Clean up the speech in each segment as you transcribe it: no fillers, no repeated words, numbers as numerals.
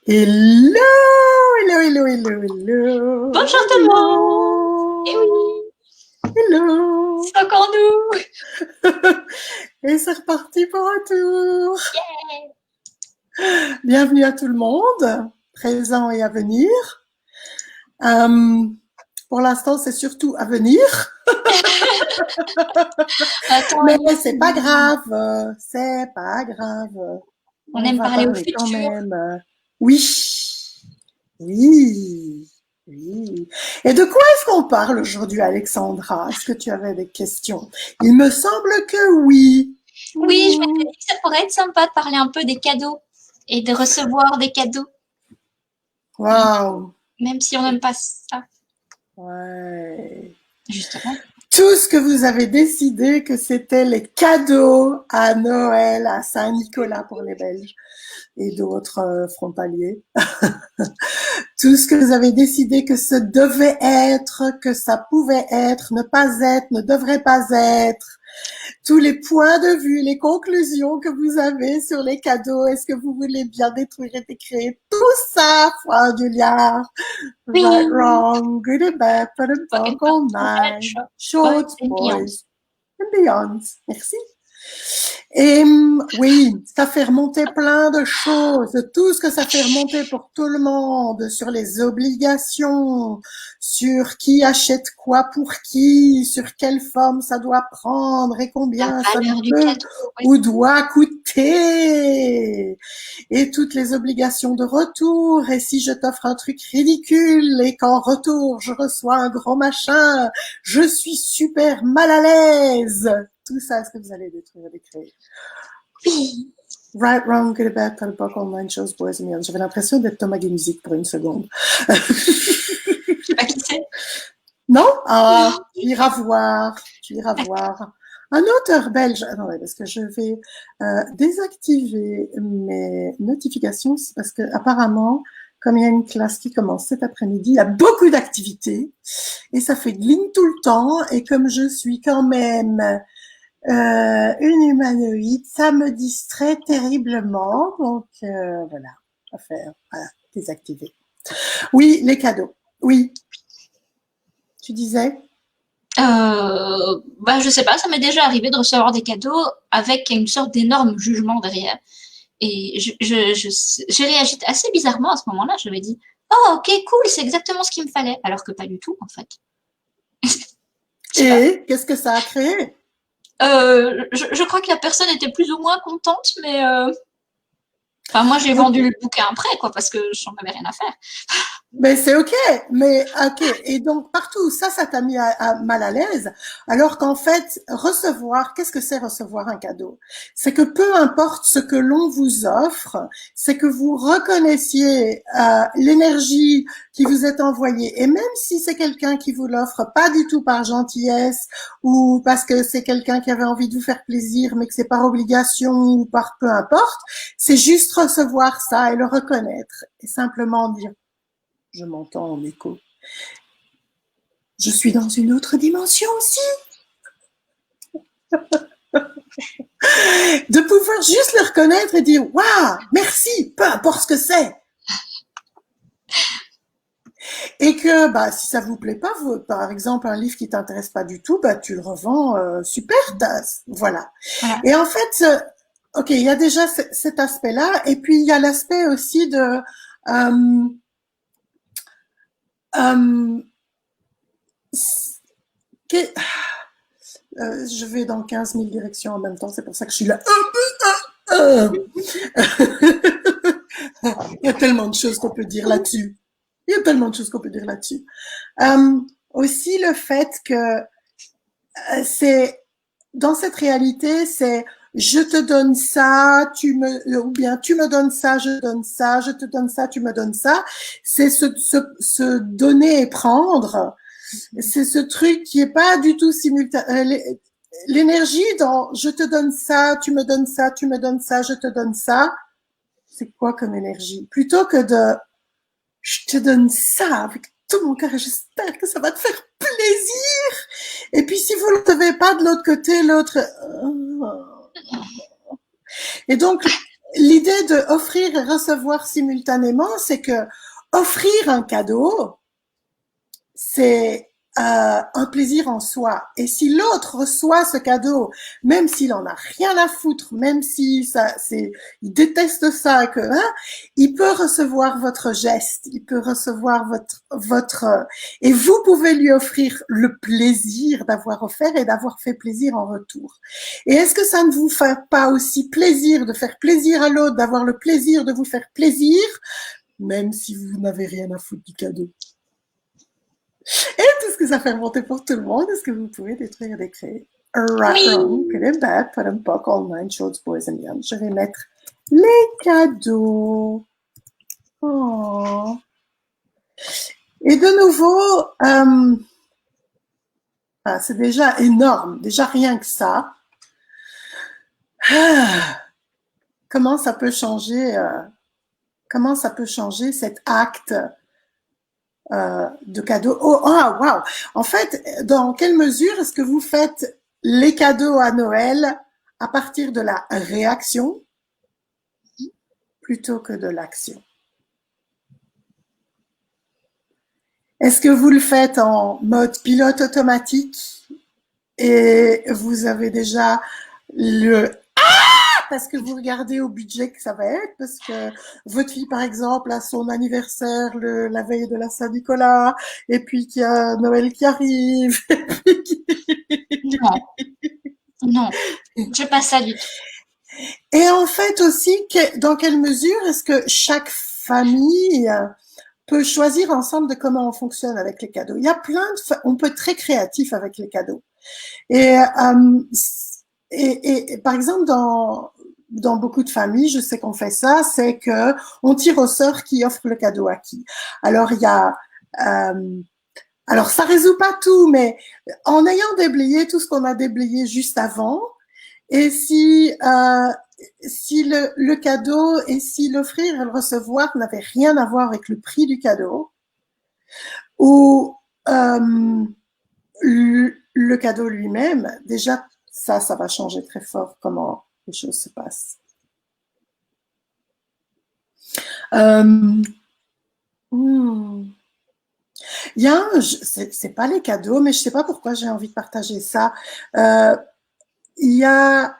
Hello, hello, hello, hello, hello. Bonjour tout le monde. Eh oui, Hello. c'est encore nous. Et c'est reparti pour un tour. Yeah. Bienvenue à tout le monde, présent et à venir. Euh, pour l'instant, c'est surtout à venir. Attends, Mais c'est pas grave, c'est pas grave. on On aime va parler au parler quand futur. même. Oui, oui, oui. Et de quoi est-ce qu'on parle aujourd'hui, Alexandra? Est-ce que tu avais des questions? Il me semble que oui. Oui, je m'étais dit que ça pourrait être sympa de parler un peu des cadeaux et de recevoir des cadeaux, Waouh. même si on n'aime pas ça, Ouais. justement. Tout ce que vous avez décidé que c'était les cadeaux à Noël, à Saint-Nicolas pour les Belges et d'autres frontaliers. Tout ce que vous avez décidé que ce devait être, que ça pouvait être, ne pas être, ne devrait pas être. Tous les points de vue, les conclusions que vous avez sur les cadeaux, est-ce que vous voulez bien détruire et décréer tout ça, foi un milliard, right, Oui, wrong, good and bad, fun and but fun, and all red night, shop, boys shorts, and beyond. boys, and beyond. Merci. Et oui, ça fait remonter plein de choses, tout ce que ça fait remonter pour tout le monde, sur les obligations, sur qui achète quoi pour qui, sur quelle forme ça doit prendre et La combien ça valeur du peut cadeau, oui. ou doit coûter. Et toutes les obligations de retour, et si je t'offre un truc ridicule et qu'en retour je reçois un gros machin, je suis super mal à l'aise. Tout ça, est-ce que vous allez détruire et décréer? Oui. Right, wrong, good, bad, fun, book, online shows, boys and girls. J'avais l'impression d'être Thomas Music pour une seconde. Je sais pas qui c'est. Non? Ah, Non. tu iras voir. Tu iras D'accord. voir. Un auteur belge. Attendez, parce que je vais désactiver mes notifications, parce que apparemment, comme il y a une classe qui commence cet après-midi, il y a beaucoup d'activités et ça fait gling tout le temps. Et comme je suis quand même une humanoïde, ça me distrait terriblement. Donc voilà, à faire, voilà, désactiver. Oui, les cadeaux. Oui, tu disais? Bah, je sais pas, ça m'est déjà arrivé de recevoir des cadeaux avec une sorte d'énorme jugement derrière. Et j'ai réagi assez bizarrement à ce moment-là. Je me dit, oh, ok, cool, c'est exactement ce qu'il me fallait. Alors que pas du tout, en fait. Je sais pas. Et qu'est-ce que ça a créé? Je crois que la personne était plus ou moins contente, mais enfin, moi, j'ai Ok. vendu le bouquin après, quoi, parce que j'en avais rien à faire. Mais c'est ok, mais ok. Et donc partout, ça t'a mis mal à l'aise. Alors qu'en fait, recevoir, qu'est-ce que c'est recevoir un cadeau? C'est que peu importe ce que l'on vous offre, c'est que vous reconnaissiez l'énergie qui vous est envoyée. Et même si c'est quelqu'un qui vous l'offre pas du tout par gentillesse ou parce que c'est quelqu'un qui avait envie de vous faire plaisir, mais que c'est par obligation ou par peu importe, c'est juste recevoir ça et le reconnaître et simplement dire je m'entends en écho. Je suis dans une autre dimension aussi. De pouvoir juste le reconnaître et dire waouh, merci, peu importe ce que c'est. Et que bah si ça vous plaît pas, vous, par exemple un livre qui t'intéresse pas du tout, bah tu le revends super tasse. Voilà. Voilà. Et en fait, ok, il y a déjà cet aspect-là, et puis il y a l'aspect aussi de euh, euh, que, je vais dans 15 000 directions en même temps, c'est pour ça que je suis là. Il y a tellement de choses qu'on peut dire là-dessus. Il y a tellement de choses qu'on peut dire là-dessus. Aussi le fait que c'est dans cette réalité, c'est je te donne ça, ou bien tu me donnes ça, je donne ça, je te donne ça, tu me donnes ça. C'est se donner et prendre. C'est ce truc qui est pas du tout simultané. L'énergie dans je te donne ça, tu me donnes ça, tu me donnes ça, je te donne ça. C'est quoi comme énergie? Plutôt que de je te donne ça avec tout mon cœur et j'espère que ça va te faire plaisir. Et puis si vous ne le recevez pas de l'autre côté, l'autre. Et donc, l'idée de offrir et recevoir simultanément, c'est que offrir un cadeau, c'est un plaisir en soi. Et si l'autre reçoit ce cadeau, même s'il en a rien à foutre, même si il déteste ça, il peut recevoir votre geste, il peut recevoir et vous pouvez lui offrir le plaisir d'avoir offert et d'avoir fait plaisir en retour. Et est-ce que ça ne vous fait pas aussi plaisir de faire plaisir à l'autre, d'avoir le plaisir de vous faire plaisir, même si vous n'avez rien à foutre du cadeau? Et tout ce que ça fait remonter pour tout le monde, est-ce que vous pouvez détruire des créés? Right, Oui. wrong, good and bad, put them poke, all nine shorts, boys and young. Je vais mettre les cadeaux. Oh. Et de nouveau, c'est déjà énorme, déjà rien que ça. Comment ça peut changer cet acte de cadeaux? Oh, wow! En fait, dans quelle mesure est-ce que vous faites les cadeaux à Noël à partir de la réaction plutôt que de l'action? Est-ce que vous le faites en mode pilote automatique et vous avez déjà parce que vous regardez au budget que ça va être, parce que votre fille, par exemple, a son anniversaire la veille de la Saint-Nicolas, et puis qu'il y a Noël qui arrive. Non, non, je passe ça du tout. Et en fait aussi, dans quelle mesure est-ce que chaque famille peut choisir ensemble de comment on fonctionne avec les cadeaux? Il y a on peut être très créatif avec les cadeaux. Et par exemple, dans beaucoup de familles, je sais qu'on fait ça, c'est que on tire au sort qui offre le cadeau à qui. Alors il y a alors ça résout pas tout, mais en ayant déblayé tout ce qu'on a déblayé juste avant, et si le cadeau et si l'offrir et le recevoir n'avaient rien à voir avec le prix du cadeau, ou le cadeau lui-même, déjà ça va changer très fort comment les choses se passent. Il y a c'est pas les cadeaux, mais je sais pas pourquoi j'ai envie de partager ça. Il y a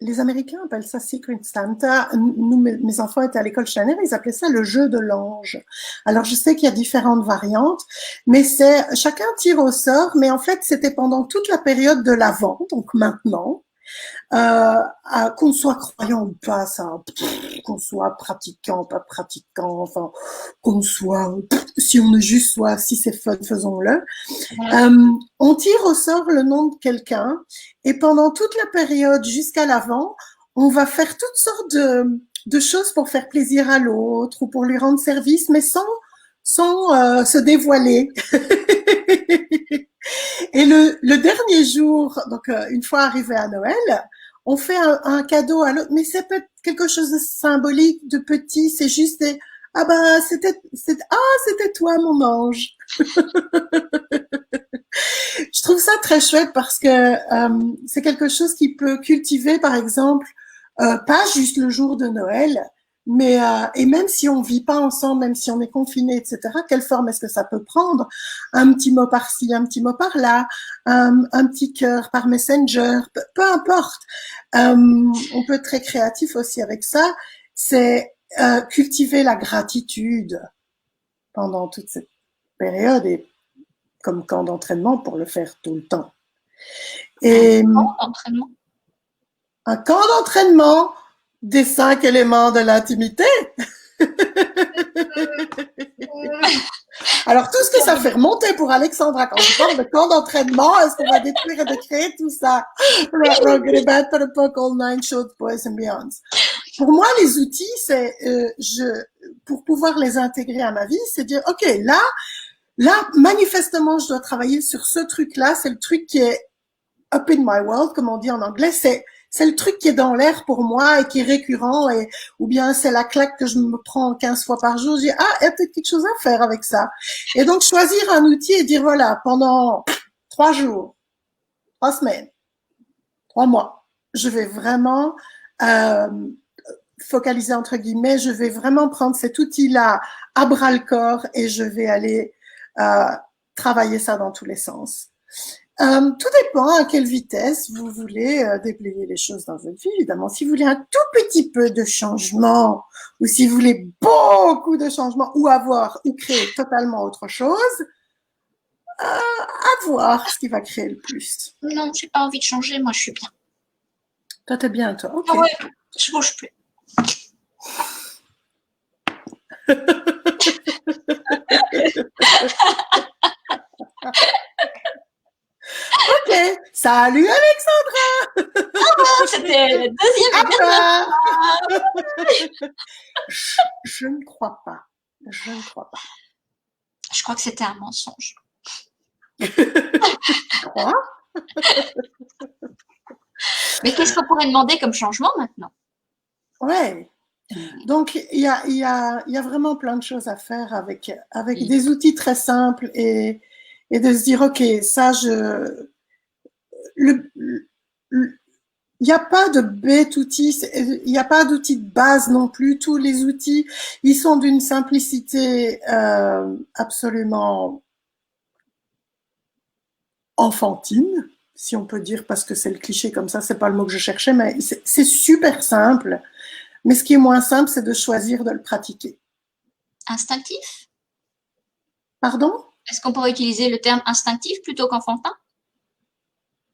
les Américains appellent ça Secret Santa. Nous, mes enfants étaient à l'école Chanel, ils appelaient ça le jeu de l'ange. Alors, je sais qu'il y a différentes variantes, mais chacun tire au sort, mais en fait, c'était pendant toute la période de l'Avent, donc maintenant, qu'on soit croyant ou pas, qu'on soit pratiquant, pas pratiquant, enfin, qu'on soit, si on est juste soit, si c'est fun, faisons-le. On tire au sort le nom de quelqu'un et pendant toute la période jusqu'à l'avant, on va faire toutes sortes de choses pour faire plaisir à l'autre ou pour lui rendre service, mais sans se dévoiler. Et le dernier jour, donc une fois arrivé à Noël, on fait un cadeau à l'autre, mais c'est peut être quelque chose de symbolique, de petit, c'est juste c'était toi mon ange. Je trouve ça très chouette parce que c'est quelque chose qui peut cultiver, par exemple, pas juste le jour de Noël, mais et même si on vit pas ensemble, même si on est confiné, etc., quelle forme est-ce que ça peut prendre? Un petit mot par-ci, un petit mot par-là, un petit cœur par Messenger, peu importe. On peut être très créatif aussi avec ça. C'est cultiver la gratitude pendant toute cette période et comme camp d'entraînement pour le faire tout le temps. Et un camp d'entraînement des 5 éléments de l'intimité. Alors, tout ce que ça fait remonter pour Alexandra quand je parle de camp d'entraînement, est-ce qu'on va détruire et décréer tout ça? Boys and Beyonds. Pour moi, les outils, c'est pour pouvoir les intégrer à ma vie, c'est dire, OK, là, manifestement, je dois travailler sur ce truc-là. C'est le truc qui est up in my world, comme on dit en anglais. C'est le truc qui est dans l'air pour moi et qui est récurrent, ou bien c'est la claque que je me prends 15 fois par jour. Je dis, il y a peut-être quelque chose à faire avec ça. Et donc, choisir un outil et dire, voilà, pendant 3 jours, 3 semaines, 3 mois, je vais vraiment euh, focaliser entre guillemets, je vais vraiment prendre cet outil-là à bras le corps et je vais aller travailler ça dans tous les sens. Tout dépend à quelle vitesse vous voulez déblayer les choses dans votre vie. Évidemment, si vous voulez un tout petit peu de changement ou si vous voulez beaucoup de changement ou créer totalement autre chose, à voir ce qui va créer le plus. Non, j'ai pas envie de changer, moi je suis bien. Toi, t'es bien, toi. Ok. Ah ouais, je bouge plus. Ok. Salut Alexandra. C'était le deuxième. Je ne crois pas. Je ne crois pas. Je crois que c'était un mensonge. Quoi? Mais qu'est-ce qu'on pourrait demander comme changement maintenant? Ouais. Donc, il y a vraiment plein de choses à faire avec des outils très simples et de se dire, OK, ça, il n'y a pas de bête outil, il n'y a pas d'outils de base non plus. Tous les outils, ils sont d'une simplicité absolument enfantine, si on peut dire, parce que c'est le cliché comme ça, c'est pas le mot que je cherchais, mais c'est super simple. Mais ce qui est moins simple, c'est de choisir de le pratiquer. Instinctif? Pardon? Est-ce qu'on pourrait utiliser le terme instinctif plutôt qu'enfantin?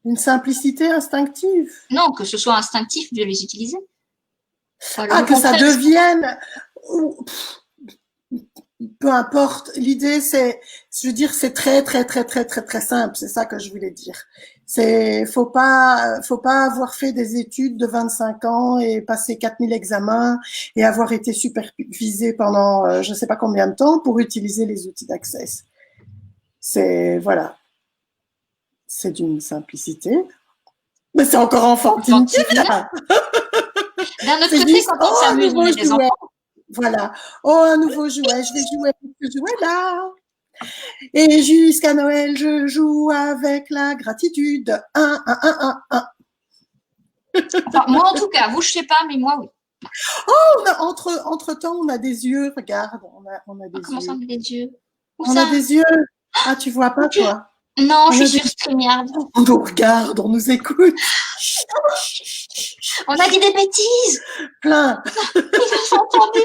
Une simplicité instinctive. Non, que ce soit instinctif de les utiliser. Voilà, que ça devienne... Peu importe. L'idée, je veux dire, c'est très, très, très, très, très, très simple. C'est ça que je voulais dire. Faut pas avoir fait des études de 25 ans et passer 4000 examens et avoir été supervisé pendant je sais pas combien de temps pour utiliser les outils d'Access. Voilà. C'est d'une simplicité. Mais c'est encore enfantine. D'un autre côté, quand on s'amuse, on est des enfants. Voilà. Oh, un nouveau jouet. Je vais jouer avec ce jouet-là. Et jusqu'à Noël, je joue avec la gratitude. Enfin, moi, en tout cas, vous, je sais pas, mais moi, oui. Oh, entre-temps, on a des yeux. Regarde, on a des Comment yeux. ça, on a des yeux? Où on ça a des yeux. Ah, tu vois pas, toi? Non, je suis sur StreamYard. On nous regarde, on nous écoute. On a dit des bêtises. Plein. Ils nous ont entendus.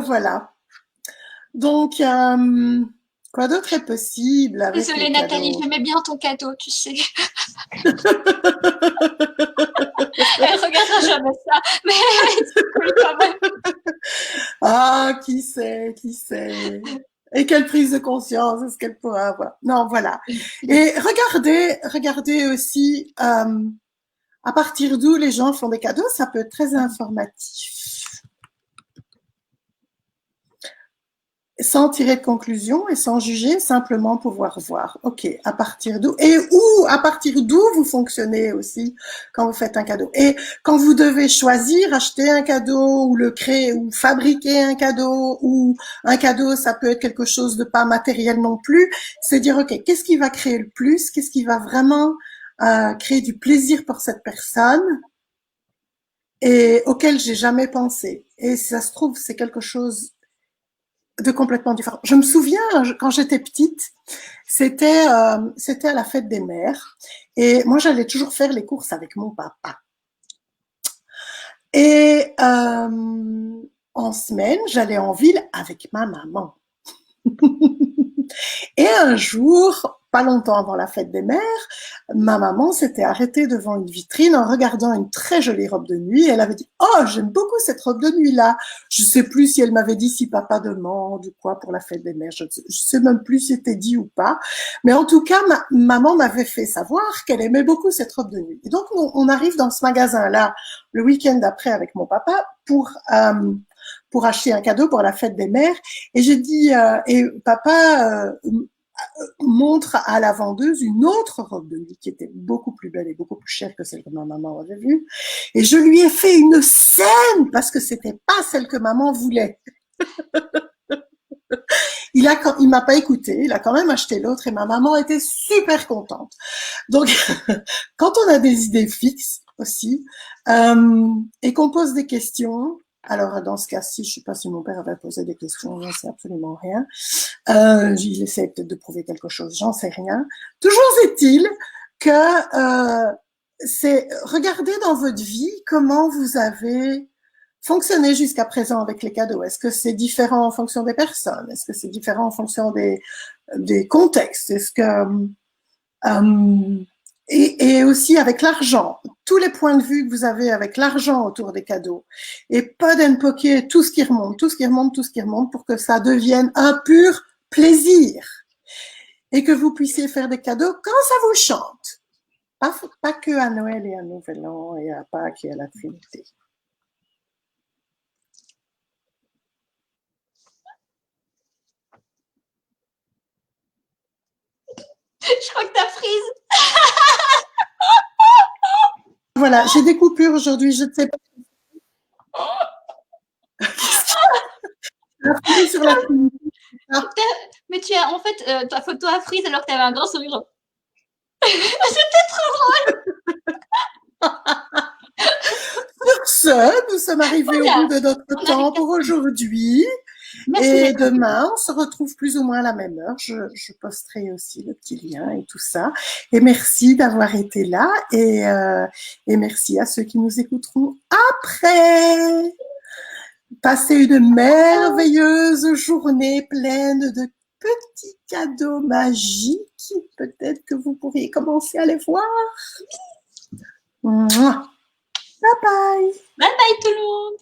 Voilà. Donc, quoi d'autre est possible avec Désolée, Nathalie, j'aimais bien ton cadeau, tu sais. Elle regardera jamais ça, mais quand même. Ah, qui sait. Et quelle prise de conscience est-ce qu'elle pourra avoir? Non, voilà. Et regardez aussi à partir d'où les gens font des cadeaux, ça peut être très informatif. Sans tirer de conclusion et sans juger, simplement pouvoir voir, ok, à partir d'où, à partir d'où vous fonctionnez aussi quand vous faites un cadeau. Et quand vous devez choisir, acheter un cadeau ou le créer ou fabriquer un cadeau, ça peut être quelque chose de pas matériel non plus, c'est dire, ok, qu'est-ce qui va créer le plus, qu'est-ce qui va vraiment créer du plaisir pour cette personne et auquel j'ai jamais pensé. Et si ça se trouve, c'est quelque chose de complètement différent. Je me souviens, quand j'étais petite, c'était à la fête des mères. Et moi, j'allais toujours faire les courses avec mon papa. Et en semaine, j'allais en ville avec ma maman. Et un jour, pas longtemps avant la fête des mères, ma maman s'était arrêtée devant une vitrine en regardant une très jolie robe de nuit. Et elle avait dit « Oh, j'aime beaucoup cette robe de nuit-là ». Je sais plus si elle m'avait dit si papa demande ou quoi pour la fête des mères. Je sais même plus si c'était dit ou pas. Mais en tout cas, maman m'avait fait savoir qu'elle aimait beaucoup cette robe de nuit. Et donc, on arrive dans ce magasin-là le week-end d'après avec mon papa pour acheter un cadeau pour la fête des mères. Et j'ai dit, et papa montre à la vendeuse une autre robe de nuit qui était beaucoup plus belle et beaucoup plus chère que celle que ma maman avait vue. Et je lui ai fait une scène parce que c'était pas celle que maman voulait. Il m'a pas écouté, il a quand même acheté l'autre et ma maman était super contente. Donc, quand on a des idées fixes aussi et qu'on pose des questions, alors dans ce cas-ci, je ne sais pas si mon père avait posé des questions, j'en sais absolument rien. Il essaie peut-être de prouver quelque chose, j'en sais rien. Toujours est-il que c'est regarder dans votre vie comment vous avez fonctionné jusqu'à présent avec les cadeaux. Est-ce que c'est différent en fonction des personnes? Est-ce que c'est différent en fonction des contextes? Est-ce que et aussi avec l'argent, tous les points de vue que vous avez avec l'argent autour des cadeaux, et pas d'enpoquer tout ce qui remonte, tout ce qui remonte, tout ce qui remonte, pour que ça devienne un pur plaisir et que vous puissiez faire des cadeaux quand ça vous chante, pas que à Noël et à Nouvel An et à Pâques et à la Trinité. Je crois que t'as prise. Voilà, j'ai des coupures aujourd'hui, je ne sais pas. Sur la Trinité. Mais tu as, en fait, ta photo a frise alors que tu avais un grand sourire. Sur ce, nous sommes arrivés Voilà. au bout de notre temps pour aujourd'hui. Merci Et d'être venu. demain, on se retrouve plus ou moins à la même heure. Je posterai aussi le petit lien et tout ça. Et merci d'avoir été là et merci à ceux qui nous écouteront après. Passez une merveilleuse journée pleine de petits cadeaux magiques. Peut-être que vous pourriez commencer à les voir. Mouah. Bye bye. Bye bye tout le monde.